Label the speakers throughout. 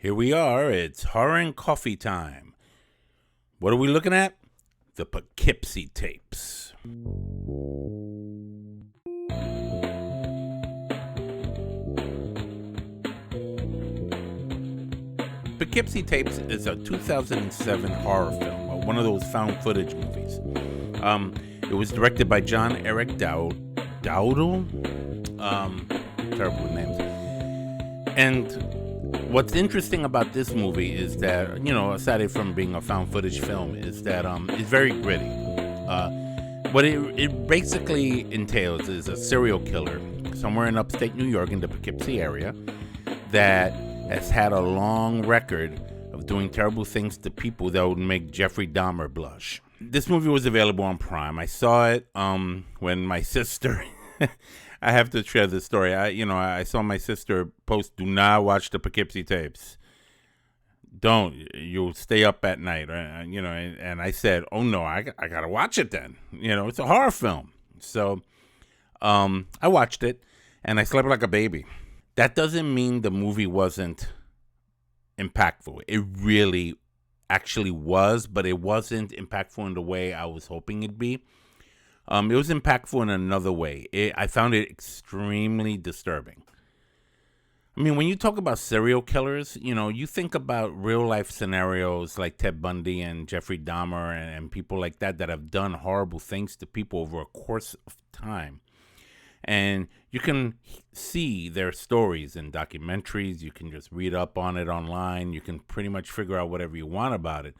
Speaker 1: Here we are. It's horror and coffee time. What are we looking at? The Poughkeepsie tapes. Poughkeepsie Tapes is a 2007 horror film, one of those found footage movies. It was directed by John Eric Dowdle. Terrible names. And what's interesting about this movie is that, aside from being a found footage film, is that it's very gritty. What it basically entails is a serial killer somewhere in upstate New York in the Poughkeepsie area that has had a long record of doing terrible things to people that would make Jeffrey Dahmer blush. This movie was available on Prime. I saw it when my sister... I have to share this story. I saw my sister post, "Do not watch the Poughkeepsie tapes. Don't. You'll stay up at night." And I said, "Oh no, I gotta watch it then. It's a horror film." So I watched it, and I slept like a baby. That doesn't mean the movie wasn't impactful. It really actually was, but it wasn't impactful in the way I was hoping it'd be. It was impactful in another way. I found it extremely disturbing. I mean, when you talk about serial killers, you think about real life scenarios like Ted Bundy and Jeffrey Dahmer and people like that have done horrible things to people over a course of time. And you can see their stories in documentaries. You can just read up on it online. You can pretty much figure out whatever you want about it.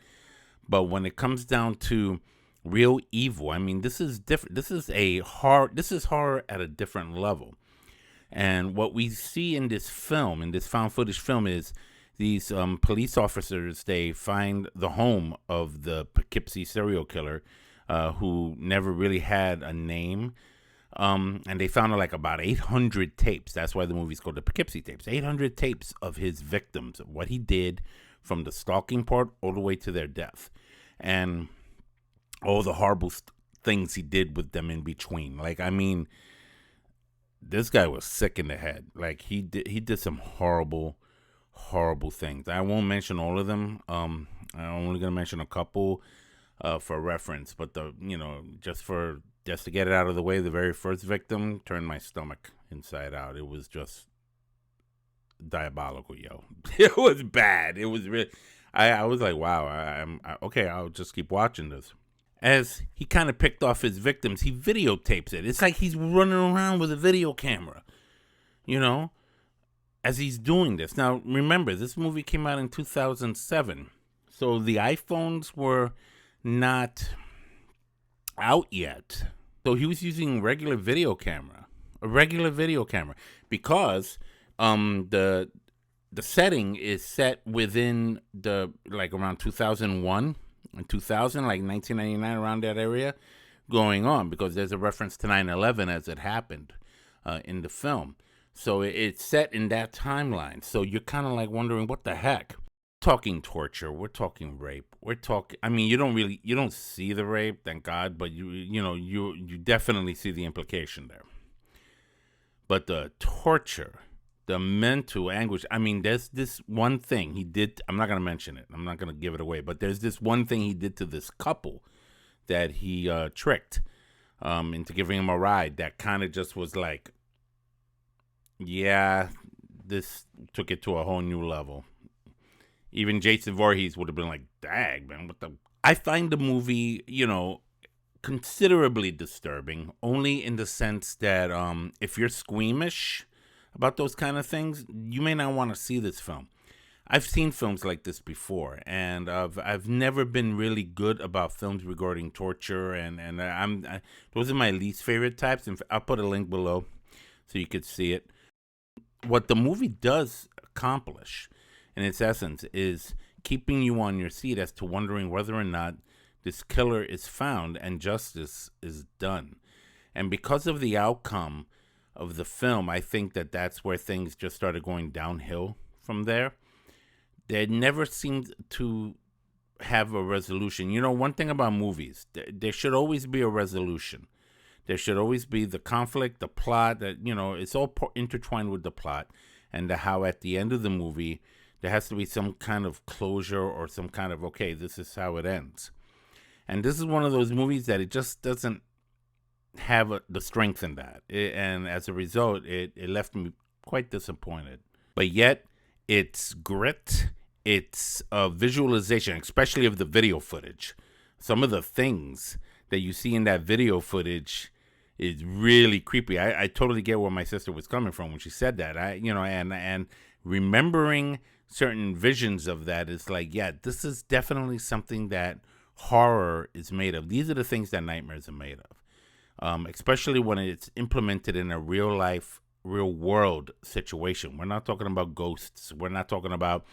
Speaker 1: But when it comes down to real evil, I mean, this is different. This is horror at a different level. And what we see in this film, in this found footage film, is these police officers, they find the home of the Poughkeepsie serial killer who never really had a name. And they found like about 800 tapes. That's why the movie's called the Poughkeepsie tapes. 800 tapes of his victims, of what he did from the stalking part all the way to their death. And all the horrible things he did with them in between. Like, I mean, this guy was sick in the head. Like, he did some horrible, horrible things. I won't mention all of them. I'm only gonna mention a couple for reference. But just to get it out of the way, the very first victim turned my stomach inside out. It was just diabolical, yo. It was bad. It was really. I was like, wow. Okay. I'll just keep watching this. As he kind of picked off his victims, he videotapes it. It's like he's running around with a video camera, as he's doing this. Now, remember, this movie came out in 2007. So the iPhones were not out yet. So he was using a regular video camera, because the setting is set within around 2001. In 2000, like 1999, around that area, going on, because there's a reference to 9/11 as it happened in the film. So it's set in that timeline. So you're kind of like wondering, what the heck? We're talking torture. We're talking rape. I mean, you don't see the rape, thank God, but you definitely see the implication there. But the torture, the mental anguish. I mean, there's this one thing he did. I'm not going to mention it. I'm not going to give it away. But there's this one thing he did to this couple that he tricked into giving him a ride that kind of just was like, yeah, this took it to a whole new level. Even Jason Voorhees would have been like, dang, man, what the... I find the movie, considerably disturbing, only in the sense that if you're squeamish about those kind of things, you may not want to see this film. I've seen films like this before, and I've never been really good about films regarding torture, and those are my least favorite types. And I'll put a link below so you could see it. What the movie does accomplish, in its essence, is keeping you on your seat as to wondering whether or not this killer is found and justice is done. And because of the outcome of the film, I think that's where things just started going downhill from there. There never seemed to have a resolution. One thing about movies, there should always be a resolution. There should always be the conflict, the plot, that it's all intertwined with the plot, and how at the end of the movie There has to be some kind of closure or some kind of, okay, this is how it ends. And this is one of those movies that it just doesn't have the strength in that. And as a result, it left me quite disappointed. But yet, it's grit, it's a visualization, especially of the video footage. Some of the things that you see in that video footage is really creepy. I totally get where my sister was coming from when she said that. And remembering certain visions of that is like, yeah, this is definitely something that horror is made of. These are the things that nightmares are made of, especially when it's implemented in a real life, real world situation. We're not talking about ghosts. We're not talking about,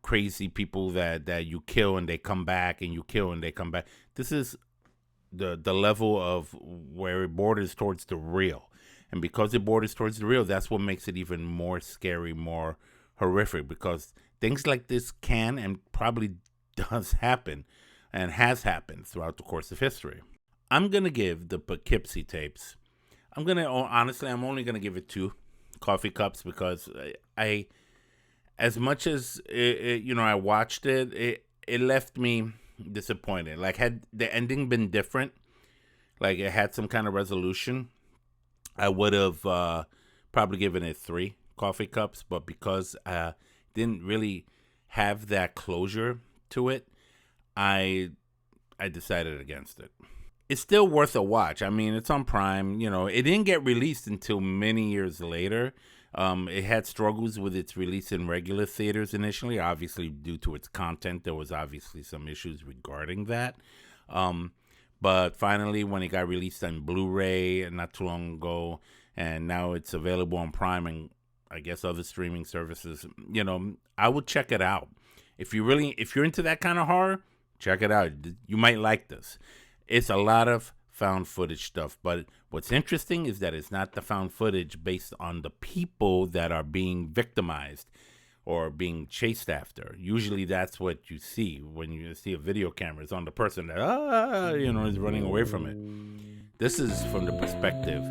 Speaker 1: crazy people that you kill and they come back, and you kill and they come back. This is the level of where it borders towards the real. And because it borders towards the real, that's what makes it even more scary, more horrific, because things like this can and probably does happen and has happened throughout the course of history. I'm going to give the Poughkeepsie tapes, I'm only going to give it 2 coffee cups, because I as much as I watched it, it left me disappointed. Like, had the ending been different, like it had some kind of resolution, I would have probably given it 3 coffee cups. But because didn't really have that closure to it, I decided against it. It's still worth a watch. I mean, it's on Prime. It didn't get released until many years later. It had struggles with its release in regular theaters initially, obviously due to its content. There was obviously some issues regarding that. But finally, when it got released on Blu-ray not too long ago, and now it's available on Prime and I guess other streaming services, I would check it out. If you're into that kind of horror, check it out. You might like this. It's a lot of found footage stuff, but what's interesting is that it's not the found footage based on the people that are being victimized or being chased after. Usually that's what you see when you see a video camera. It's on the person that is running away from it. This is from the perspective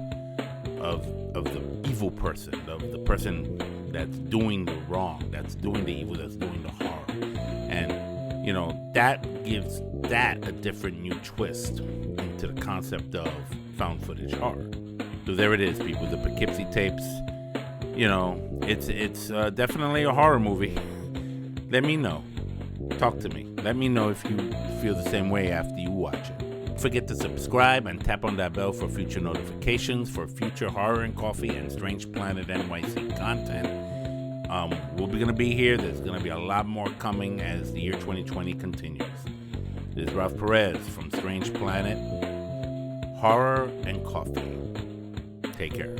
Speaker 1: of the evil person, of the person that's doing the wrong, that's doing the evil, that's doing the horror. And that gives that a different new twist into the concept of found footage horror. So there it is, people, the Poughkeepsie tapes. It's definitely a horror movie. Let me know. Talk to me. Let me know if you feel the same way after you watch it. Don't forget to subscribe and tap on that bell for future notifications for future Horror and Coffee and Strange Planet NYC content. We're going to be here. There's going to be a lot more coming as the year 2020 continues. This is Ralph Perez from Strange Planet, Horror and Coffee. Take care.